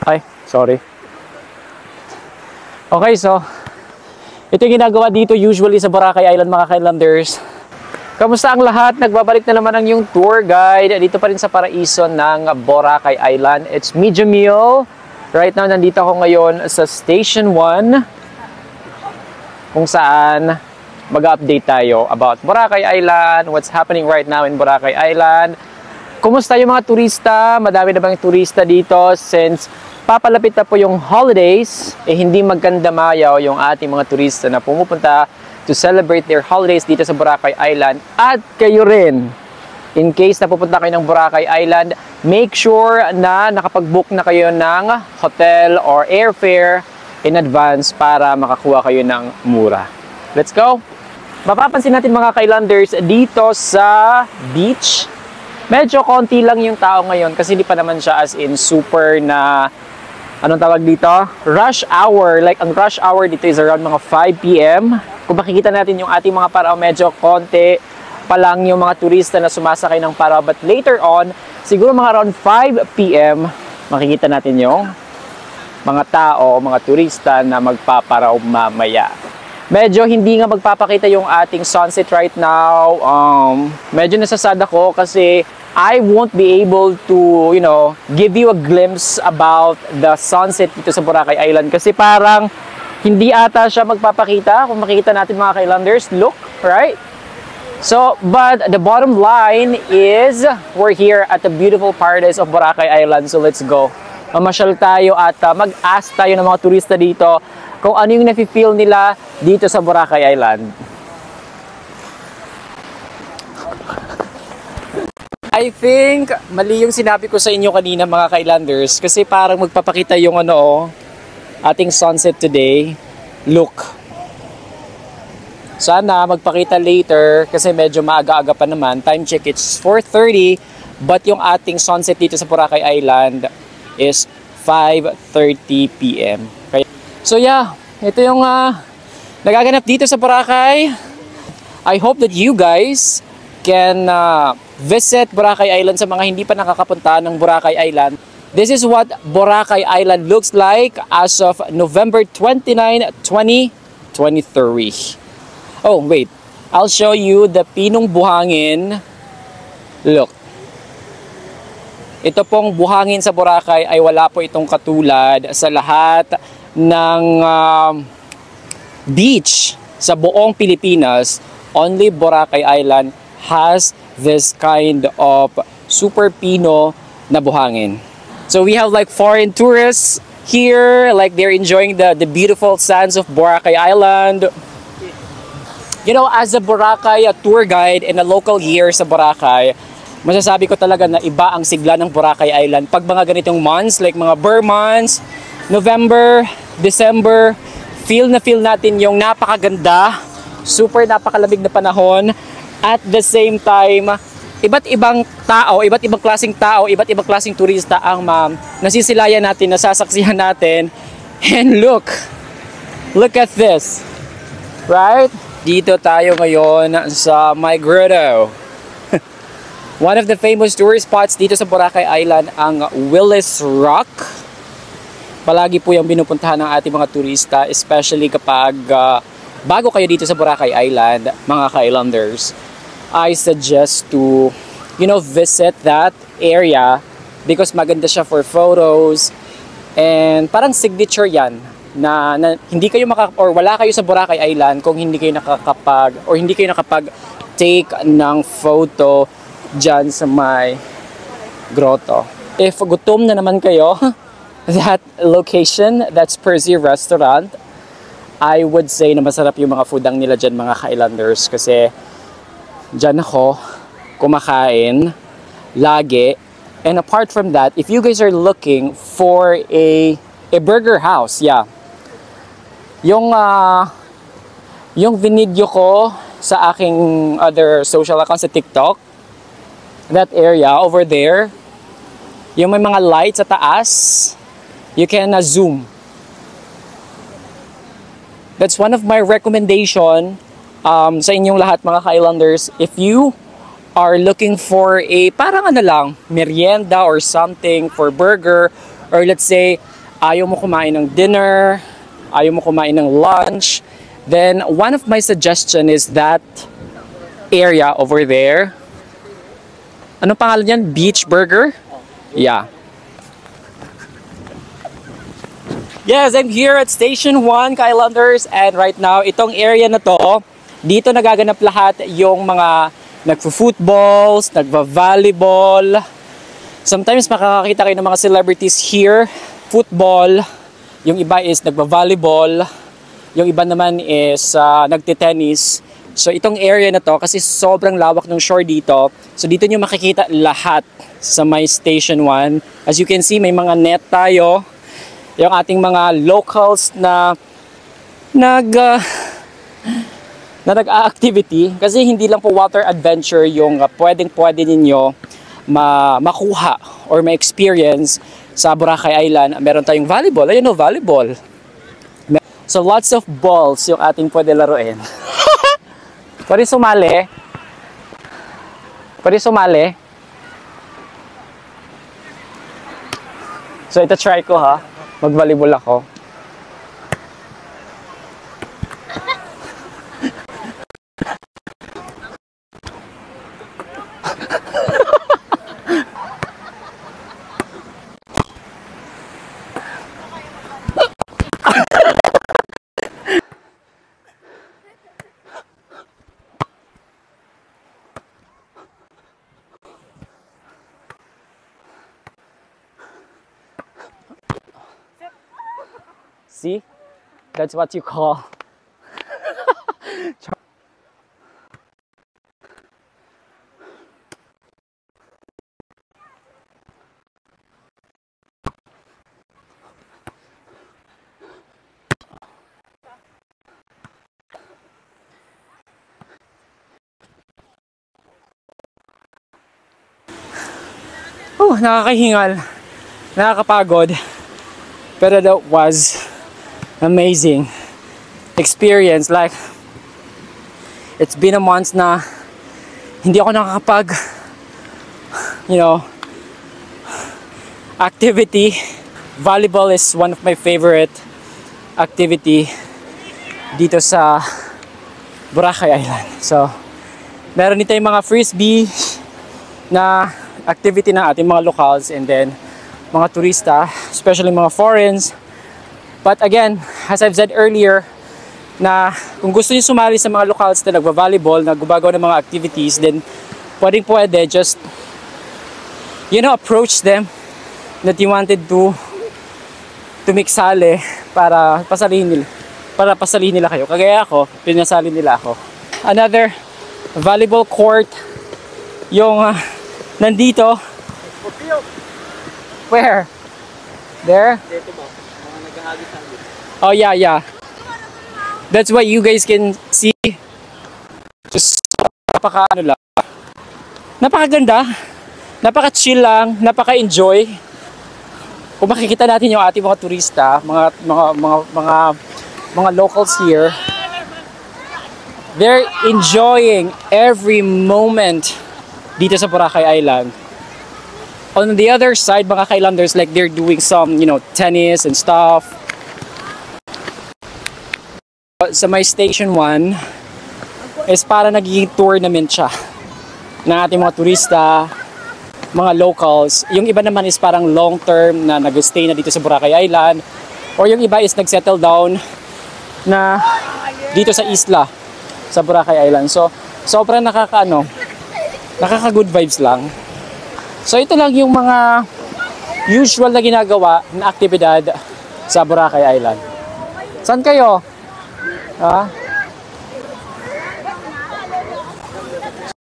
Ay, sorry. Okay, so ito yung ginagawa dito usually sa Boracay Island, mga ka-islanders. Kamusta ang lahat? Nagbabalik na naman ang yung tour guide dito pa rin sa paraiso ng Boracay Island. It's me, Jamil. Right now, nandito ako ngayon sa Station 1 kung saan mag-update tayo about Boracay Island, what's happening right now in Boracay Island. Kumusta yung mga turista? Madami na bang turista dito since papalapit na po yung holidays, hindi magkandamayaw yung ating mga turista na pumupunta to celebrate their holidays dito sa Boracay Island. At kayo rin, in case na pupunta kayo ng Boracay Island, make sure na nakapag-book na kayo ng hotel or airfare in advance para makakuha kayo ng mura. Let's go! Mapapansin natin mga ka-islanders dito sa beach, medyo konti lang yung tao ngayon kasi hindi pa naman siya as in super na anong tawag dito? Rush hour. Like, ang rush hour dito is around mga 5 p.m. Kung makikita natin yung ating mga paraw, medyo konti pa lang yung mga turista na sumasakay ng paraw. But later on, siguro mga around 5 p.m., makikita natin yung mga tao, mga turista na magpaparaw mamaya. Medyo hindi nga magpapakita yung ating sunset right now. Medyo nasasad ako kasi I won't be able to, you know, give you a glimpse about the sunset dito sa Boracay Island kasi parang hindi ata siya magpapakita. Kung makikita natin mga ka-islanders, look, right? So, but the bottom line is we're here at the beautiful paradise of Boracay Island. So, let's go. Mamasyal tayo at mag-ask tayo ng mga turista dito kung ano yung nafe-feel nila dito sa Boracay Island. I think mali yung sinabi ko sa inyo kanina mga ka-islanders kasi parang magpapakita yung ating sunset today. Look. Sana magpakita later kasi medyo maaga-aga pa naman. Time check, it's 4:30 but yung ating sunset dito sa Boracay Island is 5:30 p.m. Okay? So yeah, ito yung nagaganap dito sa Boracay. I hope that you guys can visit Boracay Island sa mga hindi pa nakakapunta ng Boracay Island. This is what Boracay Island looks like as of November 29, 2023. Oh, wait. I'll show you the Pinong Buhangin. Look. Ito pong buhangin sa Boracay ay wala po itong katulad sa lahat ng beach sa buong Pilipinas. Only Boracay Island has this kind of super Pino na buhangin. So we have like foreign tourists here, like they're enjoying the beautiful sands of Boracay Island. You know, as a Boracay tour guide and a local here sa Boracay, masasabi ko talaga na iba ang sigla ng Boracay Island. Pag mga ganitong months, like mga Burr months, November, December, feel natin yung napakaganda, super napakalamig na panahon. At the same time, iba't ibang tao, iba't ibang klaseng tao, iba't ibang klaseng turista ang nasisilayan natin, nasasaksihan natin. And look at this, right? Dito tayo ngayon sa My Grotto. One of the famous tourist spots dito sa Boracay Island, ang Willis Rock. Palagi po yung binupuntahan ng ating mga turista, especially kapag bago kayo dito sa Boracay Island, mga ka-islanders. I suggest to, you know, visit that area because maganda siya for photos and parang signature yan na hindi kayo or wala kayo sa Boracay Island kung hindi kayo nakapag-take ng photo dyan sa may grotto. If gutom na naman kayo, that location, that's Percy Restaurant, I would say na masarap yung mga food nila dyan mga ka-islanders kasi dyan ako kumakain lagi. And apart from that, if you guys are looking for a burger house, yeah. Yung video ko sa aking other social accounts sa TikTok, that area over there, yung may mga lights sa taas, you can zoom. That's one of my recommendation sa inyong lahat mga ka-islanders. If you are looking for a parang merienda or something for burger or let's say, ayaw mo kumain ng dinner, ayaw mo kumain ng lunch, then one of my suggestion is that area over there. Anong pangalan yan? Beach Burger? Yeah. Yes, I'm here at Station 1, Kailanders, and right now, itong area na to, dito nagaganap lahat yung mga nagfo-footballs, nagva-volleyball. Sometimes makakakita kayo ng mga celebrities here, football, yung iba is nagva-volleyball, yung iba naman is nagte-tennis. So itong area na to, kasi sobrang lawak ng shore dito, so dito nyo makikita lahat sa my Station 1. As you can see, may mga net tayo, yung ating mga locals na nag-activity, kasi hindi lang po water adventure yung pwede ninyo makuha or ma-experience sa Boracay Island. Meron tayong volleyball. Ayun o, volleyball. So lots of balls yung ating pwede laruin. Pwede sumali. Pwede sumali. So ito try ko ha. Mag-volleyball ako. See? That's what you call. Nakakahingal. Nakakapagod. Pero that was amazing experience. Like, it's been a month na hindi ako nakakapag, activity. Volleyball is one of my favorite activity dito sa Boracay Island. So, meron dito yung mga frisbee na activity ng ating mga locals, and then mga turista, especially mga foreigners. But again, as I've said earlier, na kung gusto niyo sumali sa mga locals na nagva-volleyball, na gumagawa ng mga activities, then pwede, just, approach them that you wanted to miksali para pasalihin nila kayo. Kagaya ako, pinasali nila ako. Another volleyball court, yung nandito. Where? There? Oh yeah. That's what you guys can see. Just napakaganda, napaka-chill lang, napaka-enjoy. Kung makikita natin yung ating mga turista, mga locals here, they're enjoying every moment dito sa Boracay Island. On the other side, mga Kailanders, like they're doing some, tennis and stuff. Sa my Station 1 is para nagiging tournament siya ng ating mga turista, mga locals. Yung iba naman is parang long term na nag-stay na dito sa Boracay Island, or yung iba is nag-settle down na dito sa isla sa Boracay Island. So sobrang nakaka-good vibes lang. So ito lang yung mga usual na ginagawa na aktibidad sa Boracay Island. Saan kayo? Ha?